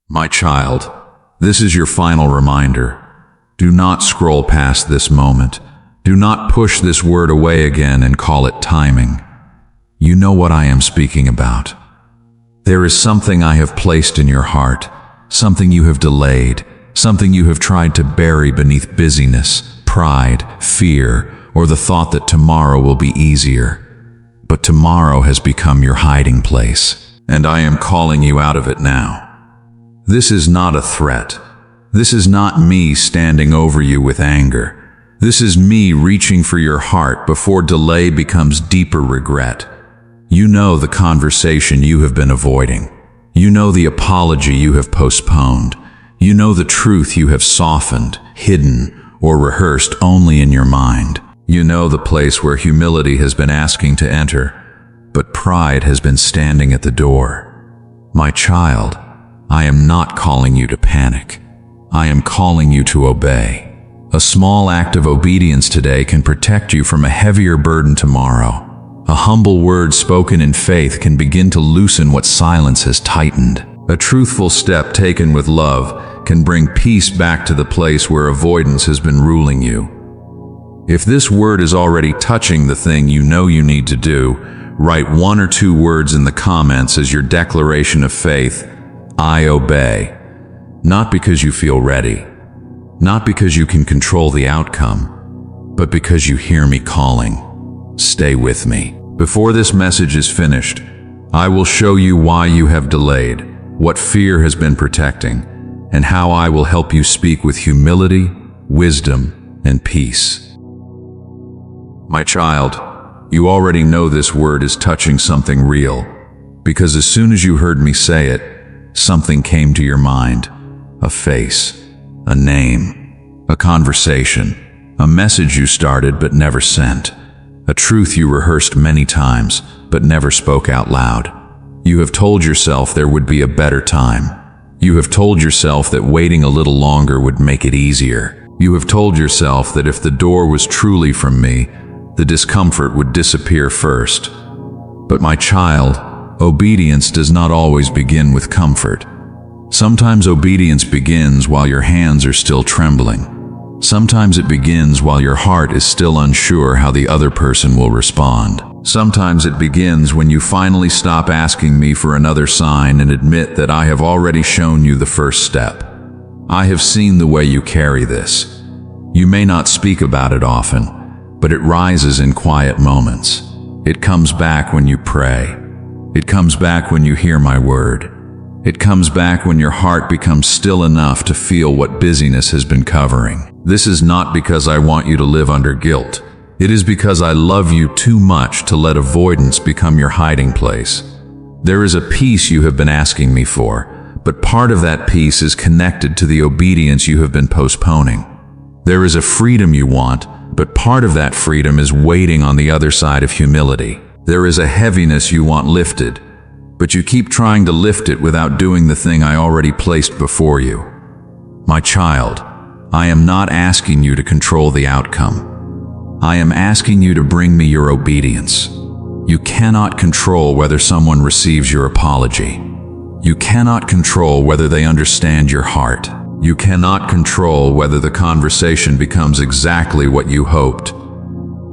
My child, this is your final reminder. Do not scroll past this moment. Do not push this word away again and call it timing. You know what I am speaking about. There is something I have placed in your heart, something you have delayed, something you have tried to bury beneath busyness, pride, fear, or the thought that tomorrow will be easier. But tomorrow has become your hiding place, and I am calling you out of it now. This is not a threat. This is not me standing over you with anger. This is me reaching for your heart before delay becomes deeper regret. You know the conversation you have been avoiding. You know the apology you have postponed. You know the truth you have softened, hidden, or rehearsed only in your mind. You know the place where humility has been asking to enter, but pride has been standing at the door. My child, I am not calling you to panic. I am calling you to obey. A small act of obedience today can protect you from a heavier burden tomorrow. A humble word spoken in faith can begin to loosen what silence has tightened. A truthful step taken with love can bring peace back to the place where avoidance has been ruling you. If this word is already touching the thing you know you need to do, write 1 or 2 words in the comments as your declaration of faith. I obey. Not because you feel ready, not because you can control the outcome, but because you hear me calling. Stay with me. Before this message is finished, I will show you why you have delayed, what fear has been protecting, and how I will help you speak with humility, wisdom, and peace. My child, you already know this word is touching something real, because as soon as you heard me say it, something came to your mind. A face, a name, a conversation, a message you started but never sent, a truth you rehearsed many times but never spoke out loud. You have told yourself there would be a better time. You have told yourself that waiting a little longer would make it easier. You have told yourself that if the door was truly from me, the discomfort would disappear first. But my child, obedience does not always begin with comfort. Sometimes obedience begins while your hands are still trembling. Sometimes it begins while your heart is still unsure how the other person will respond. Sometimes it begins when you finally stop asking me for another sign and admit that I have already shown you the first step. I have seen the way you carry this. You may not speak about it often, but it rises in quiet moments. It comes back when you pray. It comes back when you hear my word. It comes back when your heart becomes still enough to feel what busyness has been covering. This is not because I want you to live under guilt. It is because I love you too much to let avoidance become your hiding place. There is a peace you have been asking me for, but part of that peace is connected to the obedience you have been postponing. There is a freedom you want, but part of that freedom is waiting on the other side of humility. There is a heaviness you want lifted, but you keep trying to lift it without doing the thing I already placed before you. My child, I am not asking you to control the outcome. I am asking you to bring me your obedience. You cannot control whether someone receives your apology. You cannot control whether they understand your heart. You cannot control whether the conversation becomes exactly what you hoped.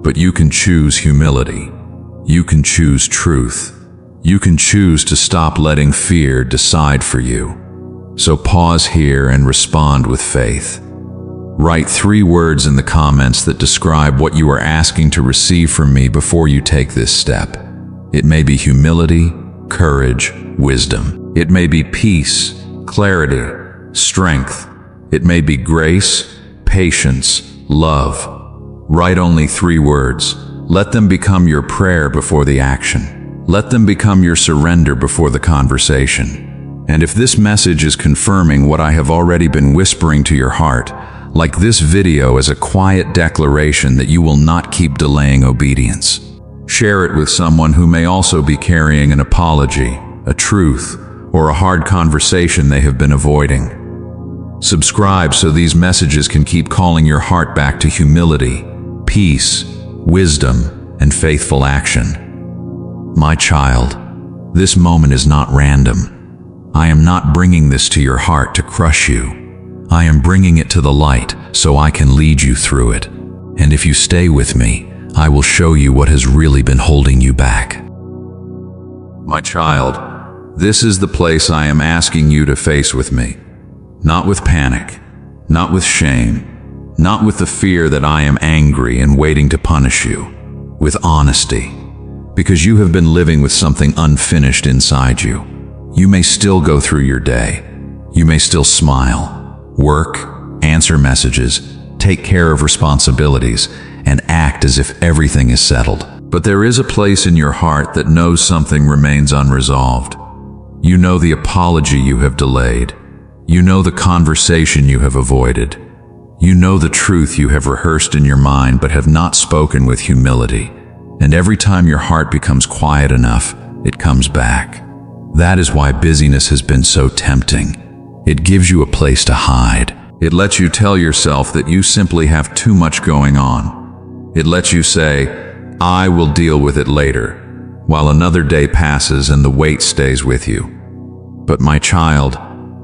But you can choose humility. You can choose truth. You can choose to stop letting fear decide for you. So pause here and respond with faith. Write 3 words in the comments that describe what you are asking to receive from me before you take this step. It may be humility, courage, wisdom. It may be peace, clarity, strength. It may be grace, patience, love. Write only 3 words. Let them become your prayer before the action. Let them become your surrender before the conversation. And if this message is confirming what I have already been whispering to your heart, like this video as a quiet declaration that you will not keep delaying obedience, share it with someone who may also be carrying an apology, a truth, or a hard conversation they have been avoiding. Subscribe so these messages can keep calling your heart back to humility, peace, wisdom, and faithful action. My child, this moment is not random. I am not bringing this to your heart to crush you. I am bringing it to the light so I can lead you through it. And if you stay with me, I will show you what has really been holding you back. My child, this is the place I am asking you to face with me. Not with panic, not with shame, not with the fear that I am angry and waiting to punish you. With honesty, because you have been living with something unfinished inside you. You may still go through your day. You may still smile, work, answer messages, take care of responsibilities, and act as if everything is settled. But there is a place in your heart that knows something remains unresolved. You know the apology you have delayed. You know the conversation you have avoided. You know the truth you have rehearsed in your mind but have not spoken with humility. And every time your heart becomes quiet enough, it comes back. That is why busyness has been so tempting. It gives you a place to hide. It lets you tell yourself that you simply have too much going on. It lets you say, I will deal with it later, while another day passes and the weight stays with you. But my child,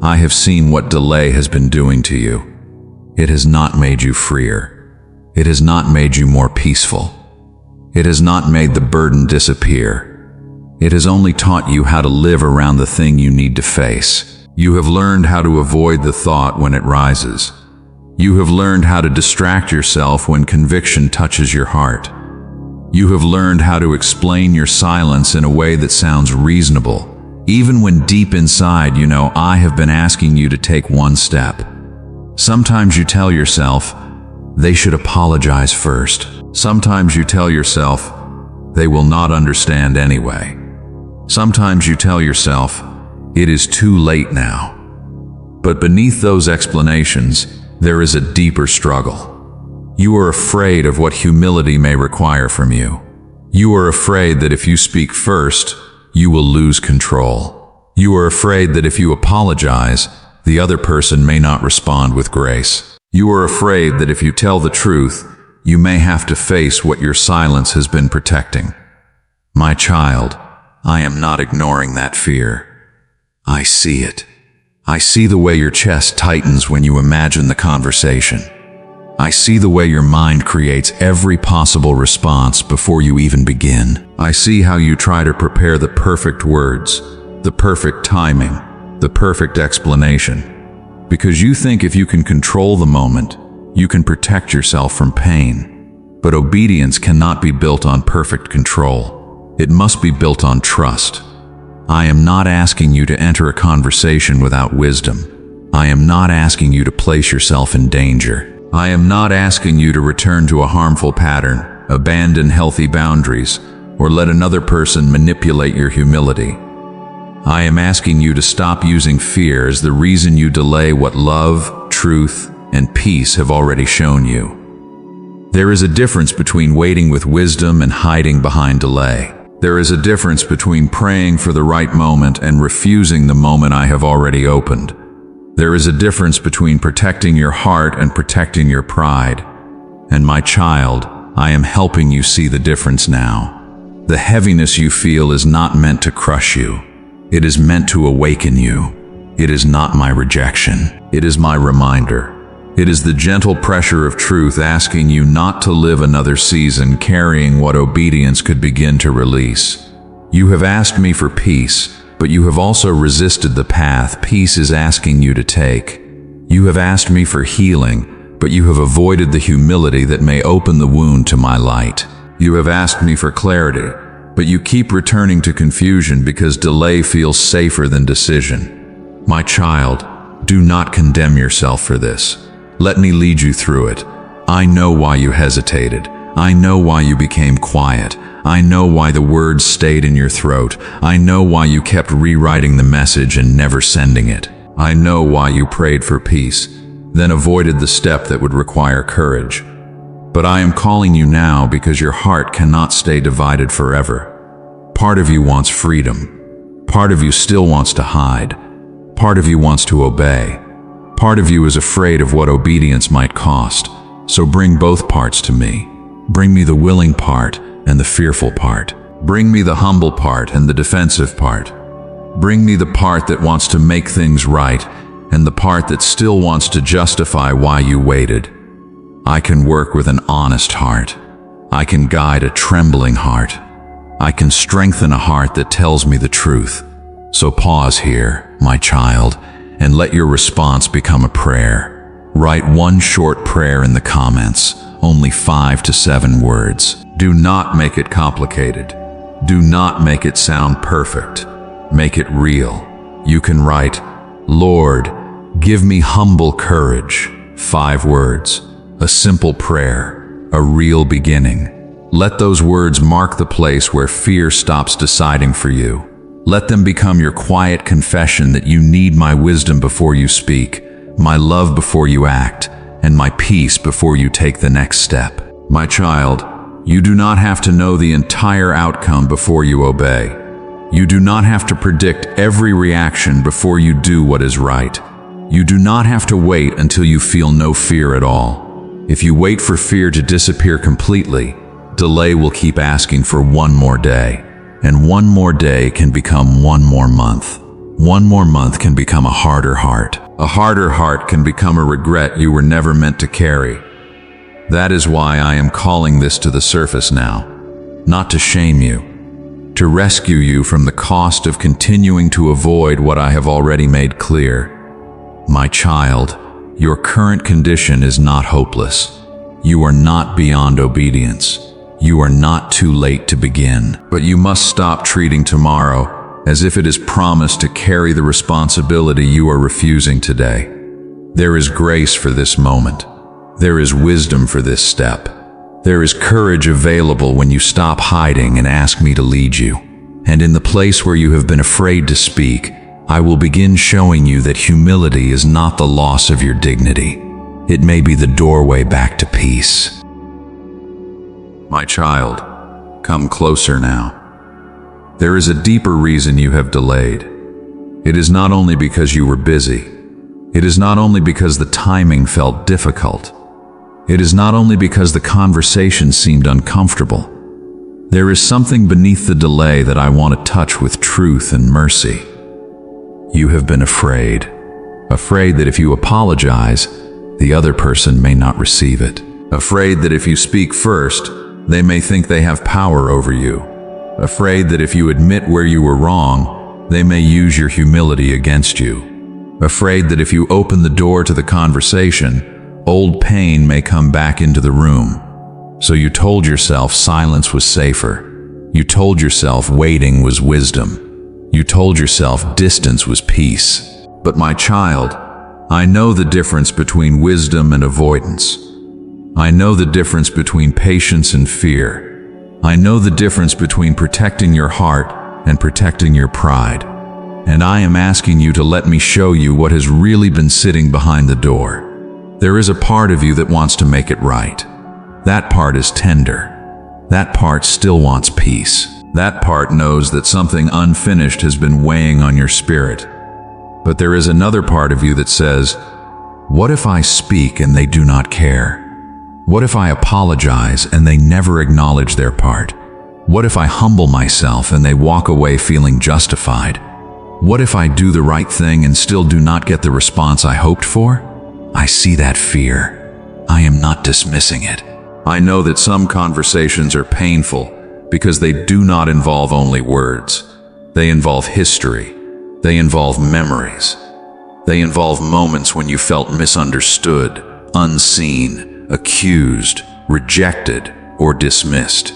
I have seen what delay has been doing to you. It has not made you freer. It has not made you more peaceful. It has not made the burden disappear. It has only taught you how to live around the thing you need to face. You have learned how to avoid the thought when it rises. You have learned how to distract yourself when conviction touches your heart. You have learned how to explain your silence in a way that sounds reasonable, even when deep inside you know I have been asking you to take one step. Sometimes you tell yourself, they should apologize first. Sometimes you tell yourself, they will not understand anyway. Sometimes you tell yourself, it is too late now. But beneath those explanations, there is a deeper struggle. You are afraid of what humility may require from you. You are afraid that if you speak first, you will lose control. You are afraid that if you apologize, the other person may not respond with grace. You are afraid that if you tell the truth, you may have to face what your silence has been protecting. My child, I am not ignoring that fear. I see it. I see the way your chest tightens when you imagine the conversation. I see the way your mind creates every possible response before you even begin. I see how you try to prepare the perfect words, the perfect timing, the perfect explanation. Because you think if you can control the moment, you can protect yourself from pain. But obedience cannot be built on perfect control. It must be built on trust. I am not asking you to enter a conversation without wisdom. I am not asking you to place yourself in danger. I am not asking you to return to a harmful pattern, abandon healthy boundaries, or let another person manipulate your humility. I am asking you to stop using fear as the reason you delay what love, truth, and peace have already shown you. There is a difference between waiting with wisdom and hiding behind delay. There is a difference between praying for the right moment and refusing the moment I have already opened. There is a difference between protecting your heart and protecting your pride. And my child, I am helping you see the difference now. The heaviness you feel is not meant to crush you. It is meant to awaken you. It is not my rejection. It is my reminder. It is the gentle pressure of truth asking you not to live another season carrying what obedience could begin to release. You have asked me for peace, but you have also resisted the path peace is asking you to take. You have asked me for healing, but you have avoided the humility that may open the wound to my light. You have asked me for clarity, but you keep returning to confusion because delay feels safer than decision. My child, do not condemn yourself for this. Let me lead you through it. I know why you hesitated. I know why you became quiet. I know why the words stayed in your throat. I know why you kept rewriting the message and never sending it. I know why you prayed for peace, then avoided the step that would require courage. But I am calling you now because your heart cannot stay divided forever. Part of you wants freedom. Part of you still wants to hide. Part of you wants to obey. Part of you is afraid of what obedience might cost. So bring both parts to me. Bring me the willing part and the fearful part. Bring me the humble part and the defensive part. Bring me the part that wants to make things right, and the part that still wants to justify why you waited. I can work with an honest heart. I can guide a trembling heart. I can strengthen a heart that tells me the truth. So pause here, my child, and let your response become a prayer. Write one short prayer in the comments, only 5 to 7 words. Do not make it complicated. Do not make it sound perfect. Make it real. You can write, Lord, give me humble courage. 5 words. A simple prayer. A real beginning. Let those words mark the place where fear stops deciding for you. Let them become your quiet confession that you need my wisdom before you speak, my love before you act, and my peace before you take the next step. My child, you do not have to know the entire outcome before you obey. You do not have to predict every reaction before you do what is right. You do not have to wait until you feel no fear at all. If you wait for fear to disappear completely, delay will keep asking for one more day. And one more day can become one more month. One more month can become a harder heart. A harder heart can become a regret you were never meant to carry. That is why I am calling this to the surface now. Not to shame you, to rescue you from the cost of continuing to avoid what I have already made clear. My child, your current condition is not hopeless. You are not beyond obedience. You are not too late to begin. But you must stop treating tomorrow as if it is promised to carry the responsibility you are refusing today. There is grace for this moment. There is wisdom for this step. There is courage available when you stop hiding and ask me to lead you. And in the place where you have been afraid to speak, I will begin showing you that humility is not the loss of your dignity. It may be the doorway back to peace. My child, come closer now. There is a deeper reason you have delayed. It is not only because you were busy. It is not only because the timing felt difficult. It is not only because the conversation seemed uncomfortable. There is something beneath the delay that I want to touch with truth and mercy. You have been afraid. Afraid that if you apologize, the other person may not receive it. Afraid that if you speak first, they may think they have power over you. Afraid that if you admit where you were wrong, they may use your humility against you. Afraid that if you open the door to the conversation, old pain may come back into the room. So you told yourself silence was safer. You told yourself waiting was wisdom. You told yourself distance was peace. But my child, I know the difference between wisdom and avoidance. I know the difference between patience and fear. I know the difference between protecting your heart and protecting your pride. And I am asking you to let me show you what has really been sitting behind the door. There is a part of you that wants to make it right. That part is tender. That part still wants peace. That part knows that something unfinished has been weighing on your spirit. But there is another part of you that says, what if I speak and they do not care? What if I apologize and they never acknowledge their part? What if I humble myself and they walk away feeling justified? What if I do the right thing and still do not get the response I hoped for? I see that fear. I am not dismissing it. I know that some conversations are painful because they do not involve only words. They involve history. They involve memories. They involve moments when you felt misunderstood, unseen, accused, rejected, or dismissed.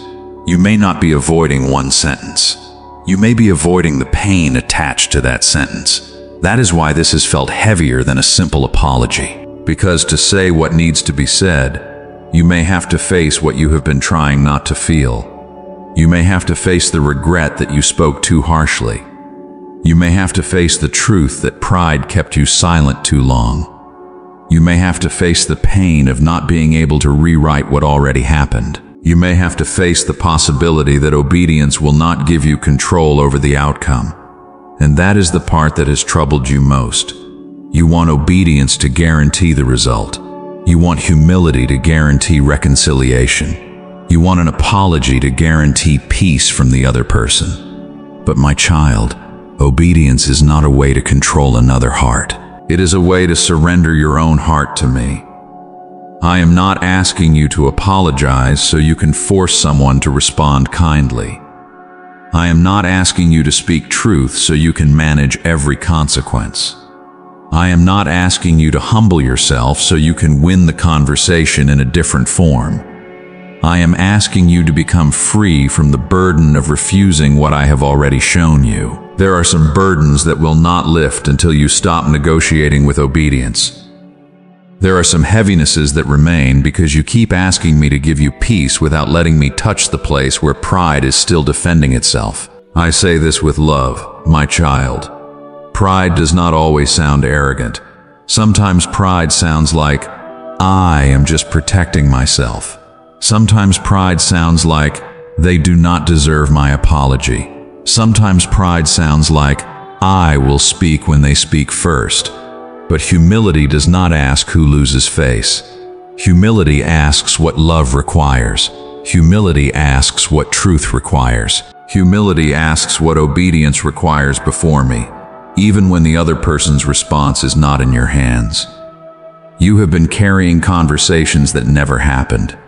You may not be avoiding one sentence. You may be avoiding the pain attached to that sentence. That is why this has felt heavier than a simple apology. Because to say what needs to be said, you may have to face what you have been trying not to feel. You may have to face the regret that you spoke too harshly. You may have to face the truth that pride kept you silent too long. You may have to face the pain of not being able to rewrite what already happened. You may have to face the possibility that obedience will not give you control over the outcome. And that is the part that has troubled you most. You want obedience to guarantee the result. You want humility to guarantee reconciliation. You want an apology to guarantee peace from the other person. But my child, Obedience is not a way to control another heart. It is a way to surrender your own heart to me. I am not asking you to apologize so you can force someone to respond kindly. I am not asking you to speak truth so you can manage every consequence. I am not asking you to humble yourself so you can win the conversation in a different form. I am asking you to become free from the burden of refusing what I have already shown you. There are some burdens that will not lift until you stop negotiating with obedience. There are some heavinesses that remain because you keep asking me to give you peace without letting me touch the place where pride is still defending itself. I say this with love, my child. Pride does not always sound arrogant. Sometimes pride sounds like, I am just protecting myself. Sometimes pride sounds like, they do not deserve my apology. Sometimes pride sounds like, I will speak when they speak first. But humility does not ask who loses face. Humility asks what love requires. Humility asks what truth requires. Humility asks what obedience requires before me, even when the other person's response is not in your hands. You have been carrying conversations that never happened.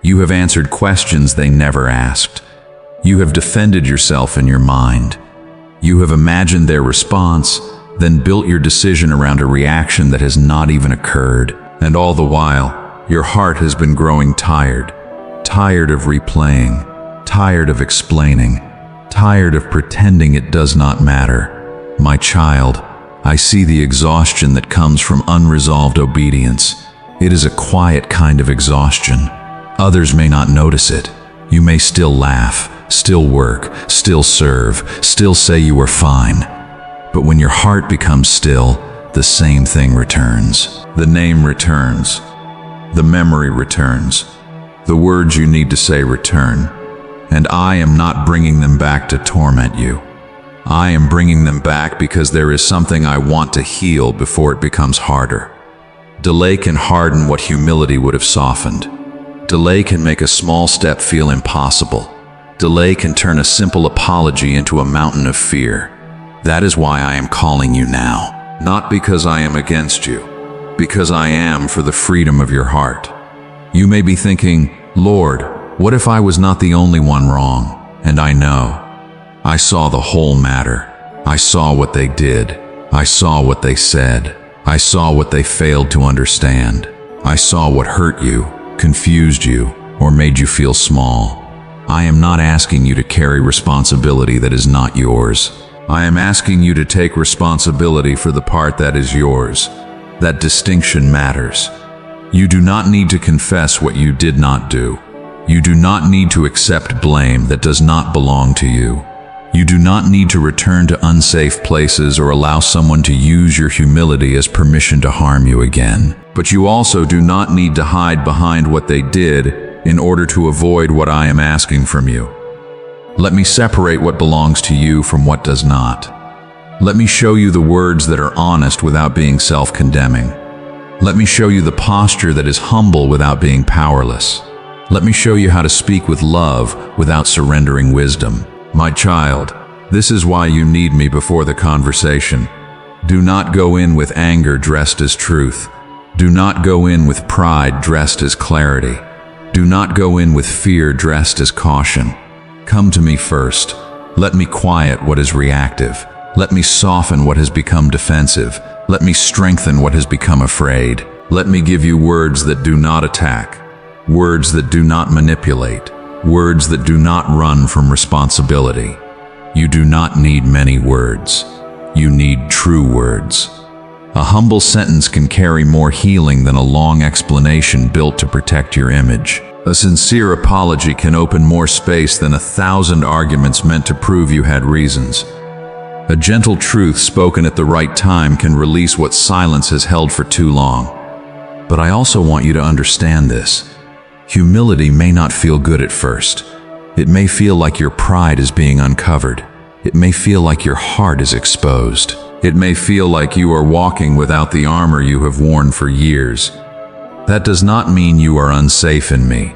You have answered questions they never asked. You have defended yourself in your mind. You have imagined their response, then built your decision around a reaction that has not even occurred. And all the while, your heart has been growing tired. Tired of replaying. Tired of explaining. Tired of pretending it does not matter. My child, I see the exhaustion that comes from unresolved obedience. It is a quiet kind of exhaustion. Others may not notice it. You may still laugh, still work, still serve, still say you are fine. But when your heart becomes still, the same thing returns. The name returns. The memory returns. The words you need to say return. And I am not bringing them back to torment you. I am bringing them back because there is something I want to heal before it becomes harder. Delay can harden what humility would have softened. Delay can make a small step feel impossible. Delay can turn a simple apology into a mountain of fear. That is why I am calling you now. Not because I am against you, because I am for the freedom of your heart. You may be thinking, Lord, what if I was not the only one wrong? And I know. I saw the whole matter. I saw what they did. I saw what they said. I saw what they failed to understand. I saw what hurt you, confused you, or made you feel small. I am not asking you to carry responsibility that is not yours. I am asking you to take responsibility for the part that is yours. That distinction matters. You do not need to confess what you did not do. You do not need to accept blame that does not belong to you. You do not need to return to unsafe places or allow someone to use your humility as permission to harm you again. But you also do not need to hide behind what they did in order to avoid what I am asking from you. Let me separate what belongs to you from what does not. Let me show you the words that are honest without being self-condemning. Let me show you the posture that is humble without being powerless. Let me show you how to speak with love without surrendering wisdom. My child, this is why you need me before the conversation. Do not go in with anger dressed as truth. Do not go in with pride dressed as clarity. Do not go in with fear dressed as caution. Come to me first. Let me quiet what is reactive. Let me soften what has become defensive. Let me strengthen what has become afraid. Let me give you words that do not attack, words that do not manipulate, words that do not run from responsibility. You do not need many words. You need true words. A humble sentence can carry more healing than a long explanation built to protect your image. A sincere apology can open more space than 1,000 arguments meant to prove you had reasons. A gentle truth spoken at the right time can release what silence has held for too long. But I also want you to understand this. Humility may not feel good at first. It may feel like your pride is being uncovered. It may feel like your heart is exposed. It may feel like you are walking without the armor you have worn for years. That does not mean you are unsafe in me.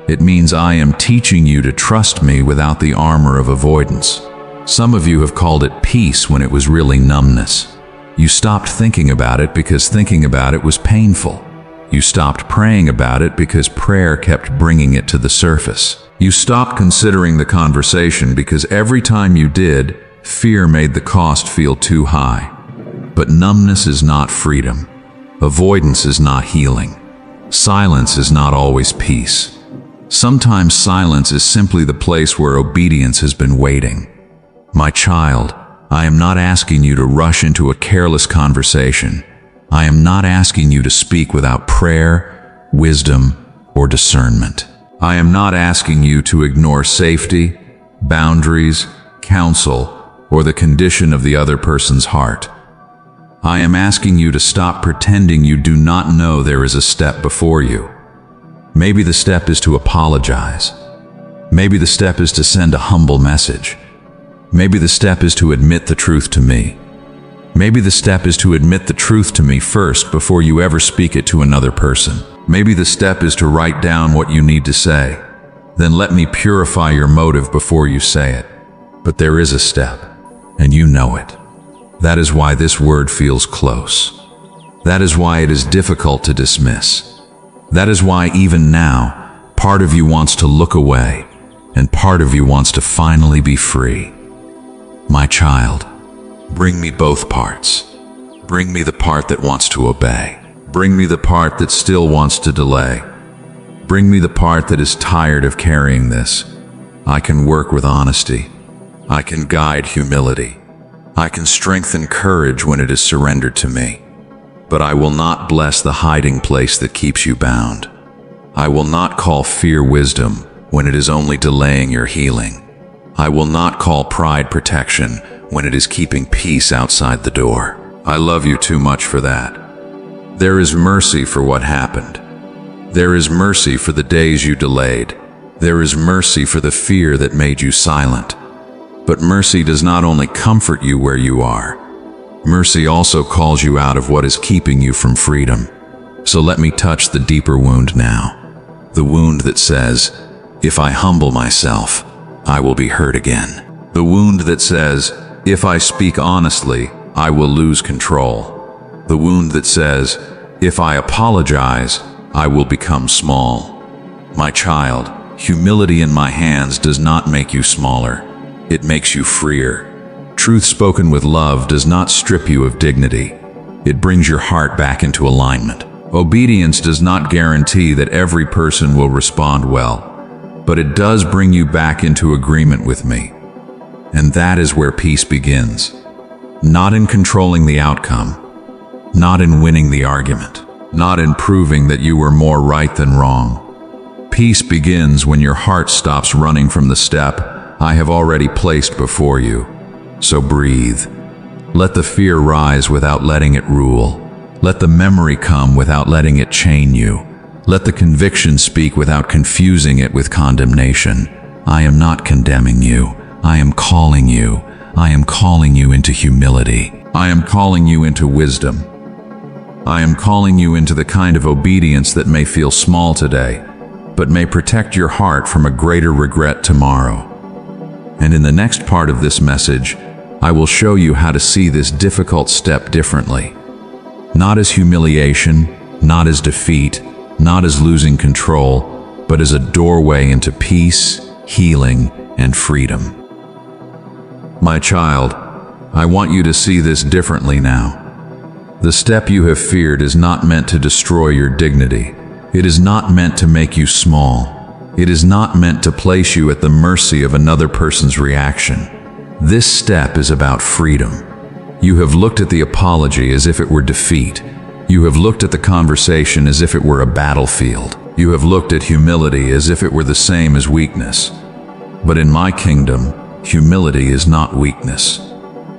It means I am teaching you to trust me without the armor of avoidance. Some of you have called it peace when it was really numbness. You stopped thinking about it because thinking about it was painful. You stopped praying about it because prayer kept bringing it to the surface. You stopped considering the conversation because every time you did, fear made the cost feel too high. But numbness is not freedom. Avoidance is not healing. Silence is not always peace. Sometimes silence is simply the place where obedience has been waiting. My child, I am not asking you to rush into a careless conversation. I am not asking you to speak without prayer, wisdom, or discernment. I am not asking you to ignore safety, boundaries, counsel, or the condition of the other person's heart. I am asking you to stop pretending you do not know there is a step before you. Maybe the step is to apologize. Maybe the step is to send a humble message. Maybe the step is to admit the truth to me. Maybe the step is to admit the truth to me first before you ever speak it to another person. Maybe the step is to write down what you need to say. Then let me purify your motive before you say it. But there is a step, and you know it. That is why this word feels close. That is why it is difficult to dismiss. That is why even now, part of you wants to look away, and part of you wants to finally be free. My child, bring me both parts. Bring me the part that wants to obey. Bring me the part that still wants to delay. Bring me the part that is tired of carrying this. I can work with honesty. I can guide humility. I can strengthen courage when it is surrendered to me. But I will not bless the hiding place that keeps you bound. I will not call fear wisdom when it is only delaying your healing. I will not call pride protection when it is keeping peace outside the door. I love you too much for that. There is mercy for what happened. There is mercy for the days you delayed. There is mercy for the fear that made you silent. But mercy does not only comfort you where you are. Mercy also calls you out of what is keeping you from freedom. So let me touch the deeper wound now. The wound that says, if I humble myself, I will be hurt again. The wound that says, if I speak honestly, I will lose control. The wound that says, if I apologize, I will become small. My child, humility in my hands does not make you smaller. It makes you freer. Truth spoken with love does not strip you of dignity. It brings your heart back into alignment. Obedience does not guarantee that every person will respond well, but it does bring you back into agreement with me. And that is where peace begins. Not in controlling the outcome, not in winning the argument, not in proving that you were more right than wrong. Peace begins when your heart stops running from the step I have already placed before you. So breathe. Let the fear rise without letting it rule. Let the memory come without letting it chain you. Let the conviction speak without confusing it with condemnation. I am not condemning you. I am calling you. I am calling you into humility. I am calling you into wisdom. I am calling you into the kind of obedience that may feel small today, but may protect your heart from a greater regret tomorrow. And in the next part of this message, I will show you how to see this difficult step differently. Not as humiliation, not as defeat, not as losing control, but as a doorway into peace, healing, and freedom. My child, I want you to see this differently now. The step you have feared is not meant to destroy your dignity. It is not meant to make you small. It is not meant to place you at the mercy of another person's reaction. This step is about freedom. You have looked at the apology as if it were defeat. You have looked at the conversation as if it were a battlefield. You have looked at humility as if it were the same as weakness. But in my kingdom, humility is not weakness.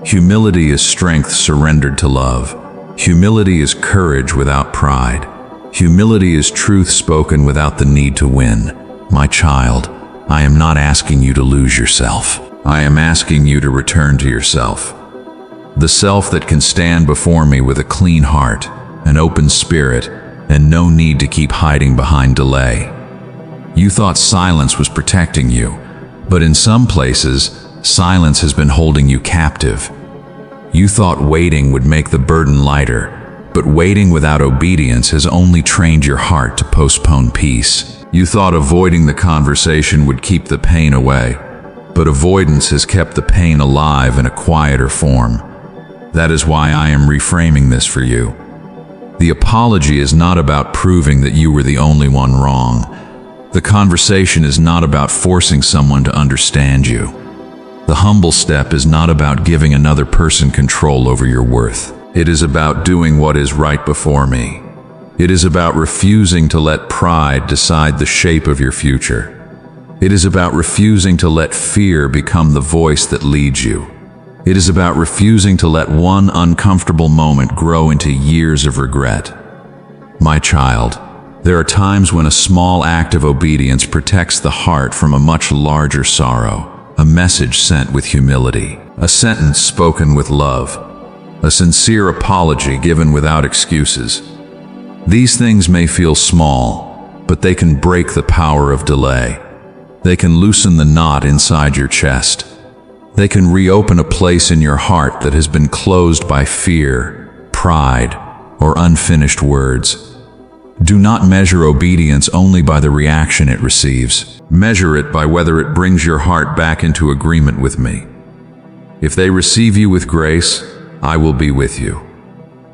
Humility is strength surrendered to love. Humility is courage without pride. Humility is truth spoken without the need to win. My child, I am not asking you to lose yourself. I am asking you to return to yourself. The self that can stand before me with a clean heart, an open spirit, and no need to keep hiding behind delay. You thought silence was protecting you, but in some places, silence has been holding you captive. You thought waiting would make the burden lighter, but waiting without obedience has only trained your heart to postpone peace. You thought avoiding the conversation would keep the pain away, but avoidance has kept the pain alive in a quieter form. That is why I am reframing this for you. The apology is not about proving that you were the only one wrong. The conversation is not about forcing someone to understand you. The humble step is not about giving another person control over your worth. It is about doing what is right before me. It is about refusing to let pride decide the shape of your future. It is about refusing to let fear become the voice that leads you. It is about refusing to let one uncomfortable moment grow into years of regret. My child, there are times when a small act of obedience protects the heart from a much larger sorrow, a message sent with humility, a sentence spoken with love, a sincere apology given without excuses. These things may feel small, but they can break the power of delay. They can loosen the knot inside your chest. They can reopen a place in your heart that has been closed by fear, pride, or unfinished words. Do not measure obedience only by the reaction it receives. Measure it by whether it brings your heart back into agreement with me. If they receive you with grace, I will be with you.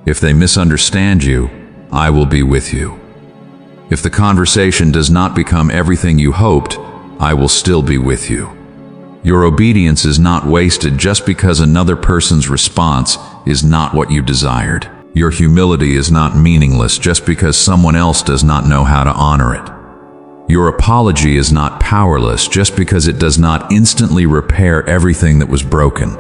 If they misunderstand you, I will be with you. If the conversation does not become everything you hoped, I will still be with you. Your obedience is not wasted just because another person's response is not what you desired. Your humility is not meaningless just because someone else does not know how to honor it. Your apology is not powerless just because it does not instantly repair everything that was broken.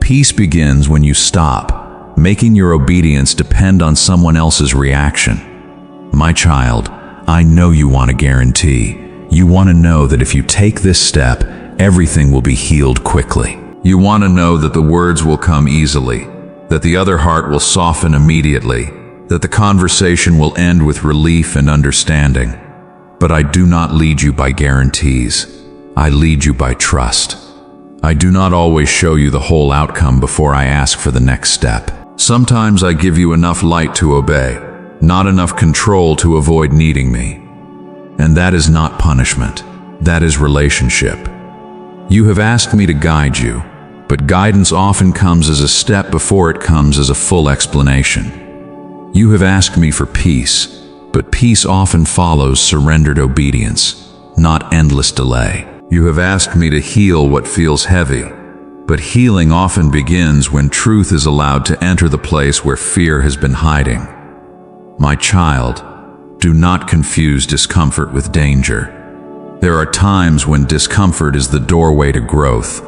Peace begins when you stop making your obedience depend on someone else's reaction. My child, I know you want a guarantee. You want to know that if you take this step, everything will be healed quickly. You want to know that the words will come easily, that the other heart will soften immediately, that the conversation will end with relief and understanding. But I do not lead you by guarantees. I lead you by trust. I do not always show you the whole outcome before I ask for the next step. Sometimes I give you enough light to obey, not enough control to avoid needing me. And that is not punishment. That is relationship. You have asked me to guide you, but guidance often comes as a step before it comes as a full explanation. You have asked me for peace, but peace often follows surrendered obedience, not endless delay. You have asked me to heal what feels heavy, but healing often begins when truth is allowed to enter the place where fear has been hiding. My child, do not confuse discomfort with danger. There are times when discomfort is the doorway to growth.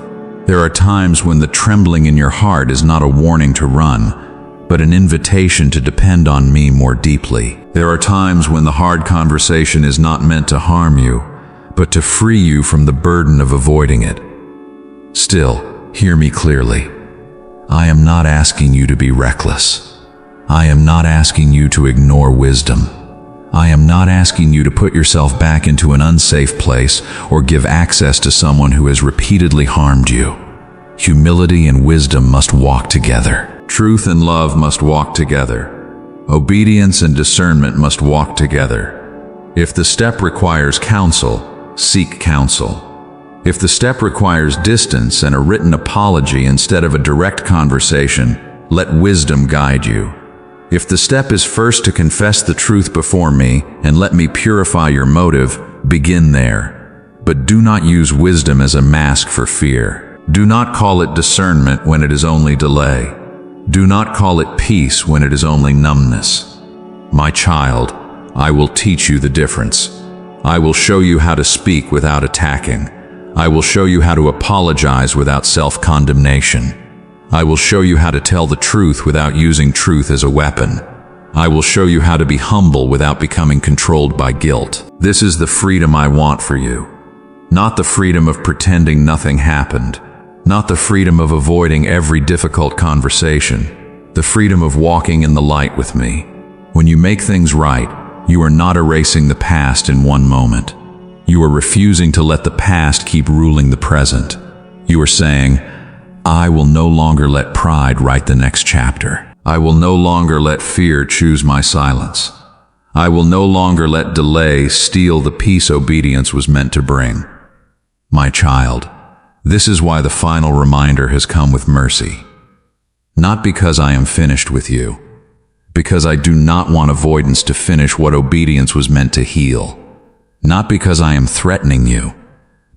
There are times when the trembling in your heart is not a warning to run, but an invitation to depend on me more deeply. There are times when the hard conversation is not meant to harm you, but to free you from the burden of avoiding it. Still, hear me clearly. I am not asking you to be reckless. I am not asking you to ignore wisdom. I am not asking you to put yourself back into an unsafe place or give access to someone who has repeatedly harmed you. Humility and wisdom must walk together. Truth and love must walk together. Obedience and discernment must walk together. If the step requires counsel, seek counsel. If the step requires distance and a written apology instead of a direct conversation, let wisdom guide you. If the step is first to confess the truth before me and let me purify your motive, begin there. But do not use wisdom as a mask for fear. Do not call it discernment when it is only delay. Do not call it peace when it is only numbness. My child, I will teach you the difference. I will show you how to speak without attacking. I will show you how to apologize without self-condemnation. I will show you how to tell the truth without using truth as a weapon. I will show you how to be humble without becoming controlled by guilt. This is the freedom I want for you. Not the freedom of pretending nothing happened. Not the freedom of avoiding every difficult conversation. The freedom of walking in the light with me. When you make things right, you are not erasing the past in one moment. You are refusing to let the past keep ruling the present. You are saying, I will no longer let pride write the next chapter. I will no longer let fear choose my silence. I will no longer let delay steal the peace obedience was meant to bring. My child, this is why the final reminder has come with mercy. Not because I am finished with you, because I do not want avoidance to finish what obedience was meant to heal. Not because I am threatening you,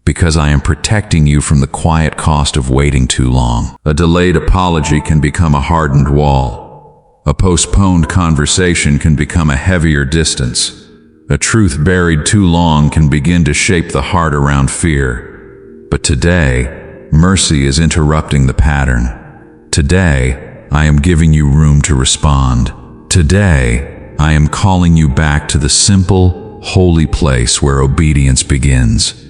because I am protecting you from the quiet cost of waiting too long. A delayed apology can become a hardened wall. A postponed conversation can become a heavier distance. A truth buried too long can begin to shape the heart around fear. But today, mercy is interrupting the pattern. Today, I am giving you room to respond. Today, I am calling you back to the simple, holy place where obedience begins.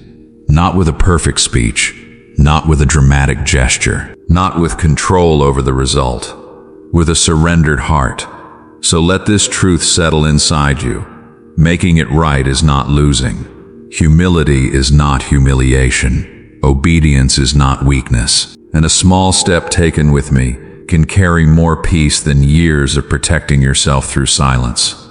Not with a perfect speech, not with a dramatic gesture, not with control over the result, with a surrendered heart. So let this truth settle inside you. Making it right is not losing. Humility is not humiliation. Obedience is not weakness. And a small step taken with me can carry more peace than years of protecting yourself through silence.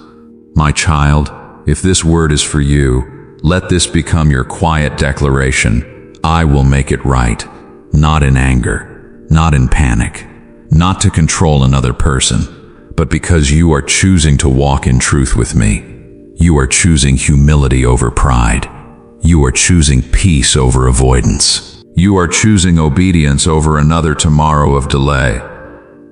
My child, if this word is for you, let this become your quiet declaration. I will make it right, not in anger, not in panic, not to control another person, but because you are choosing to walk in truth with me. You are choosing humility over pride. You are choosing peace over avoidance. You are choosing obedience over another tomorrow of delay.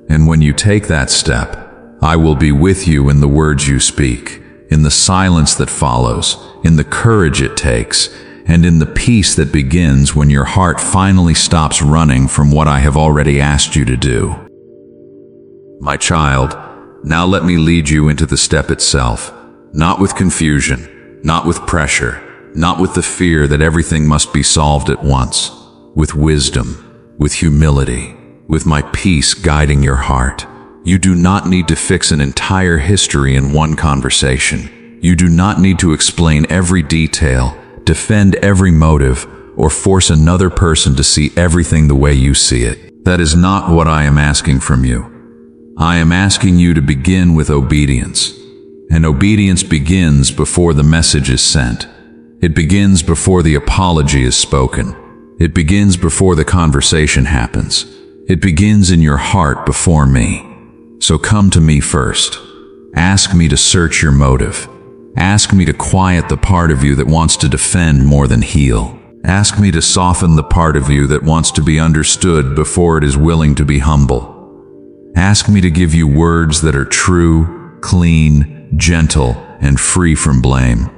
And when you take that step, I will be with you in the words you speak, in the silence that follows, in the courage it takes, and in the peace that begins when your heart finally stops running from what I have already asked you to do. My child, now let me lead you into the step itself, not with confusion, not with pressure, not with the fear that everything must be solved at once, with wisdom, with humility, with my peace guiding your heart. You do not need to fix an entire history in one conversation. You do not need to explain every detail, defend every motive, or force another person to see everything the way you see it. That is not what I am asking from you. I am asking you to begin with obedience. And obedience begins before the message is sent. It begins before the apology is spoken. It begins before the conversation happens. It begins in your heart before me. So come to me first. Ask me to search your motive. Ask me to quiet the part of you that wants to defend more than heal. Ask me to soften the part of you that wants to be understood before it is willing to be humble. Ask me to give you words that are true, clean, gentle, and free from blame.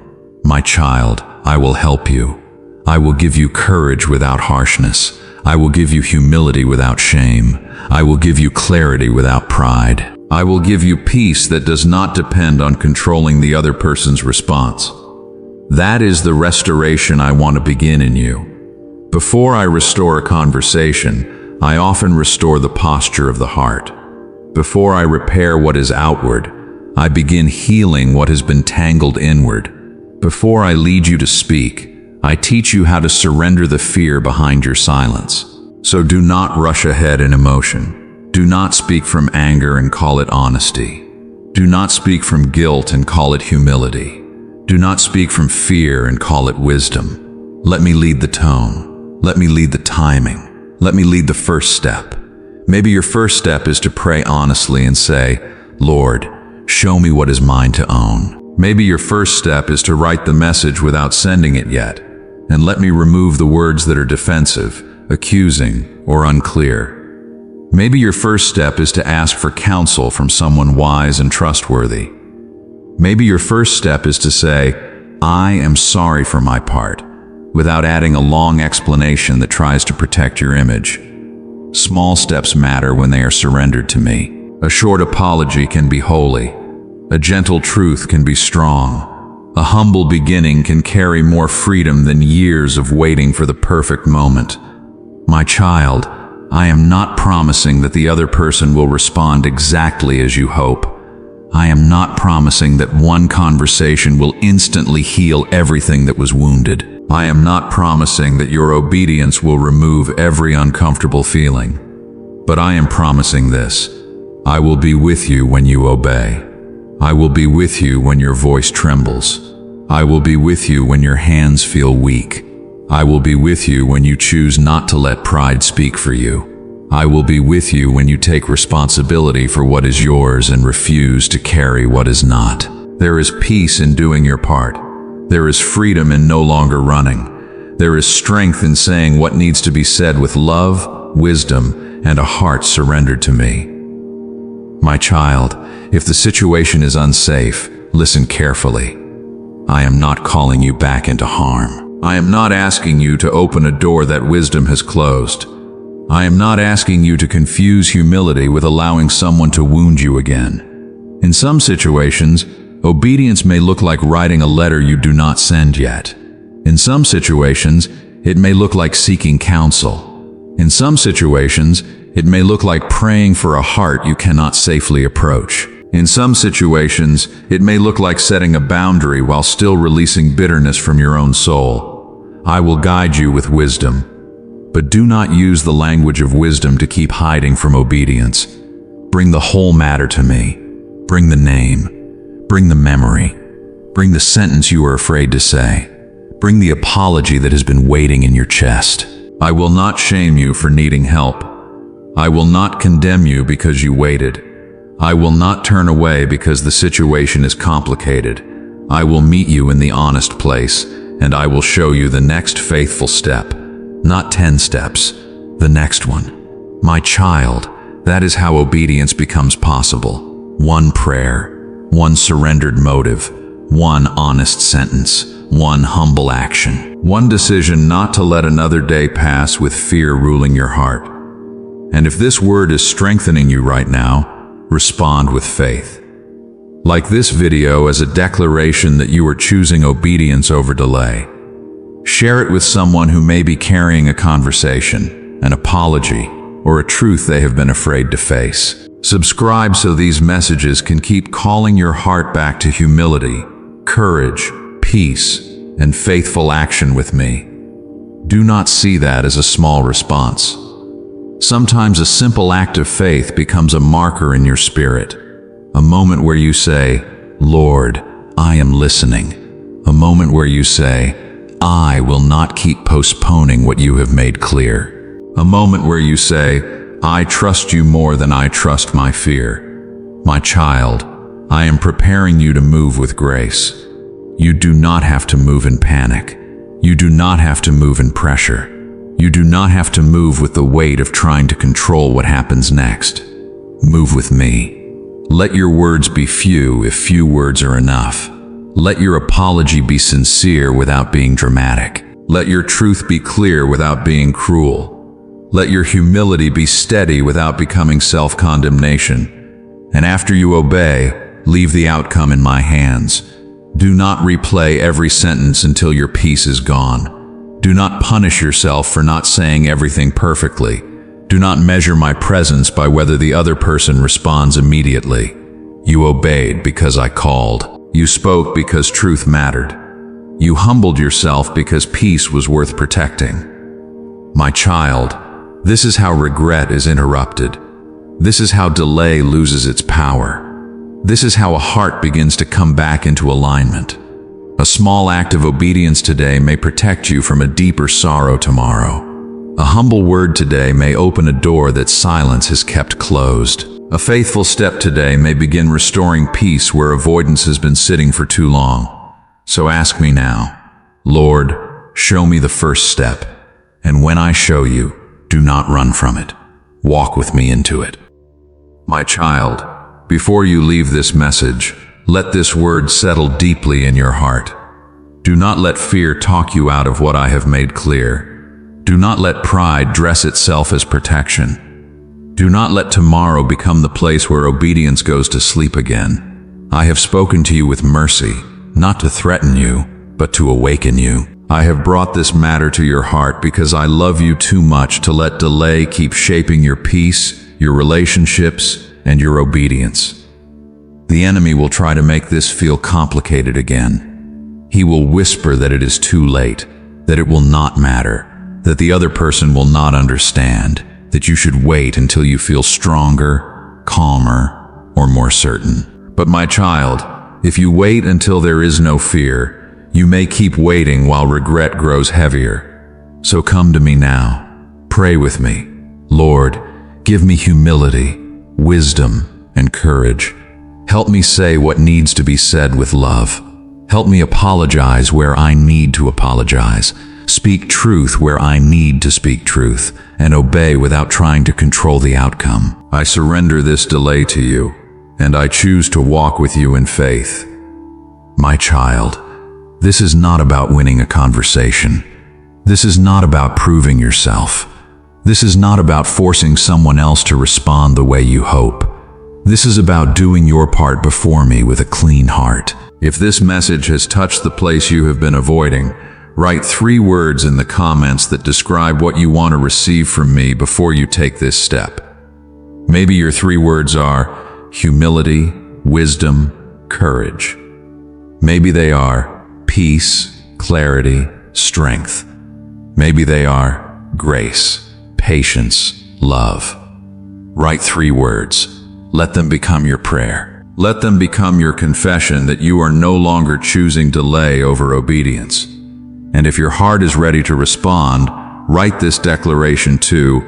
My child, I will help you. I will give you courage without harshness. I will give you humility without shame. I will give you clarity without pride. I will give you peace that does not depend on controlling the other person's response. That is the restoration I want to begin in you. Before I restore a conversation, I often restore the posture of the heart. Before I repair what is outward, I begin healing what has been tangled inward. Before I lead you to speak, I teach you how to surrender the fear behind your silence. So do not rush ahead in emotion. Do not speak from anger and call it honesty. Do not speak from guilt and call it humility. Do not speak from fear and call it wisdom. Let me lead the tone. Let me lead the timing. Let me lead the first step. Maybe your first step is to pray honestly and say, Lord, show me what is mine to own. Maybe your first step is to write the message without sending it yet, and let me remove the words that are defensive, accusing, or unclear. Maybe your first step is to ask for counsel from someone wise and trustworthy. Maybe your first step is to say, I am sorry for my part, without adding a long explanation that tries to protect your image. Small steps matter when they are surrendered to me. A short apology can be holy. A gentle truth can be strong. A humble beginning can carry more freedom than years of waiting for the perfect moment. My child, I am not promising that the other person will respond exactly as you hope. I am not promising that one conversation will instantly heal everything that was wounded. I am not promising that your obedience will remove every uncomfortable feeling, but I am promising this: I will be with you when you obey. I will be with you when your voice trembles. I will be with you when your hands feel weak. I will be with you when you choose not to let pride speak for you. I will be with you when you take responsibility for what is yours and refuse to carry what is not. There is peace in doing your part. There is freedom in no longer running. There is strength in saying what needs to be said with love, wisdom, and a heart surrendered to me. My child, if the situation is unsafe, listen carefully. I am not calling you back into harm. I am not asking you to open a door that wisdom has closed. I am not asking you to confuse humility with allowing someone to wound you again. In some situations, obedience may look like writing a letter you do not send yet. In some situations, it may look like seeking counsel. In some situations, it may look like praying for a heart you cannot safely approach. In some situations, it may look like setting a boundary while still releasing bitterness from your own soul. I will guide you with wisdom, but do not use the language of wisdom to keep hiding from obedience. Bring the whole matter to me. Bring the name. Bring the memory. Bring the sentence you are afraid to say. Bring the apology that has been waiting in your chest. I will not shame you for needing help. I will not condemn you because you waited. I will not turn away because the situation is complicated. I will meet you in the honest place, and I will show you the next faithful step. Not 10 steps, the next one. My child, that is how obedience becomes possible. One prayer, one surrendered motive, one honest sentence, one humble action, one decision not to let another day pass with fear ruling your heart. And if this word is strengthening you right now, respond with faith. Like this video as a declaration that you are choosing obedience over delay. Share it with someone who may be carrying a conversation, an apology, or a truth they have been afraid to face. Subscribe so these messages can keep calling your heart back to humility, courage, peace, and faithful action with me. Do not see that as a small response. Sometimes a simple act of faith becomes a marker in your spirit, a moment where you say, Lord, I am listening. A moment where you say, I will not keep postponing what you have made clear. A moment where you say, I trust you more than I trust my fear. My child, I am preparing you to move with grace. You do not have to move in panic. You do not have to move in pressure. You do not have to move with the weight of trying to control what happens next. Move with me. Let your words be few if few words are enough. Let your apology be sincere without being dramatic. Let your truth be clear without being cruel. Let your humility be steady without becoming self-condemnation. And after you obey, leave the outcome in my hands. Do not replay every sentence until your peace is gone. Do not punish yourself for not saying everything perfectly. Do not measure my presence by whether the other person responds immediately. You obeyed because I called. You spoke because truth mattered. You humbled yourself because peace was worth protecting. My child, this is how regret is interrupted. This is how delay loses its power. This is how a heart begins to come back into alignment. A small act of obedience today may protect you from a deeper sorrow tomorrow. A humble word today may open a door that silence has kept closed. A faithful step today may begin restoring peace where avoidance has been sitting for too long. So ask me now, Lord, show me the first step. And when I show you, do not run from it. Walk with me into it. My child, before you leave this message, let this word settle deeply in your heart. Do not let fear talk you out of what I have made clear. Do not let pride dress itself as protection. Do not let tomorrow become the place where obedience goes to sleep again. I have spoken to you with mercy, not to threaten you, but to awaken you. I have brought this matter to your heart because I love you too much to let delay keep shaping your peace, your relationships, and your obedience. The enemy will try to make this feel complicated again. He will whisper that it is too late, that it will not matter, that the other person will not understand, that you should wait until you feel stronger, calmer, or more certain. But my child, if you wait until there is no fear, you may keep waiting while regret grows heavier. So come to me now. Pray with me. Lord, give me humility, wisdom, and courage. Help me say what needs to be said with love. Help me apologize where I need to apologize, speak truth where I need to speak truth, and obey without trying to control the outcome. I surrender this delay to you, and I choose to walk with you in faith. My child, this is not about winning a conversation. This is not about proving yourself. This is not about forcing someone else to respond the way you hope. This is about doing your part before me with a clean heart. If this message has touched the place you have been avoiding, write 3 words in the comments that describe what you want to receive from me before you take this step. Maybe your 3 words are humility, wisdom, courage. Maybe they are peace, clarity, strength. Maybe they are grace, patience, love. Write 3 words. Let them become your prayer. Let them become your confession that you are no longer choosing delay over obedience. And if your heart is ready to respond, write this declaration too: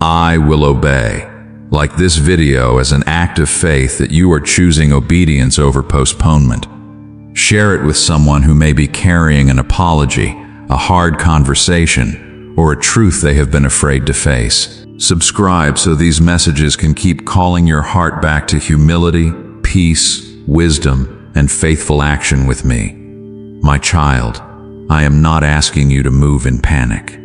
I will obey. Like this video, as an act of faith that you are choosing obedience over postponement. Share it with someone who may be carrying an apology, a hard conversation, or a truth they have been afraid to face. Subscribe so these messages can keep calling your heart back to humility, peace, wisdom, and faithful action with me. My child, I am not asking you to move in panic.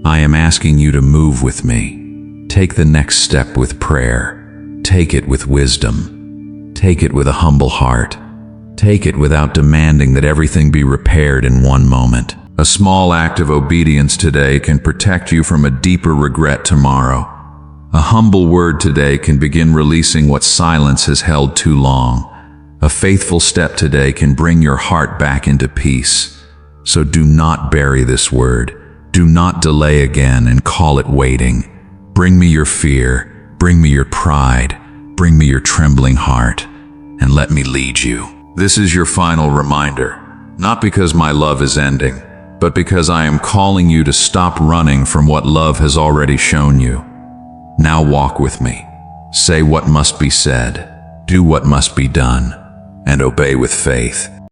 I am asking you to move with me. Take the next step with prayer. Take it with wisdom. Take it with a humble heart. Take it without demanding that everything be repaired in one moment. A small act of obedience today can protect you from a deeper regret tomorrow. A humble word today can begin releasing what silence has held too long. A faithful step today can bring your heart back into peace. So do not bury this word. Do not delay again and call it waiting. Bring me your fear. Bring me your pride. Bring me your trembling heart. And let me lead you. This is your final reminder, not because my love is ending, but because I am calling you to stop running from what love has already shown you. Now walk with me. Say what must be said, do what must be done, and obey with faith.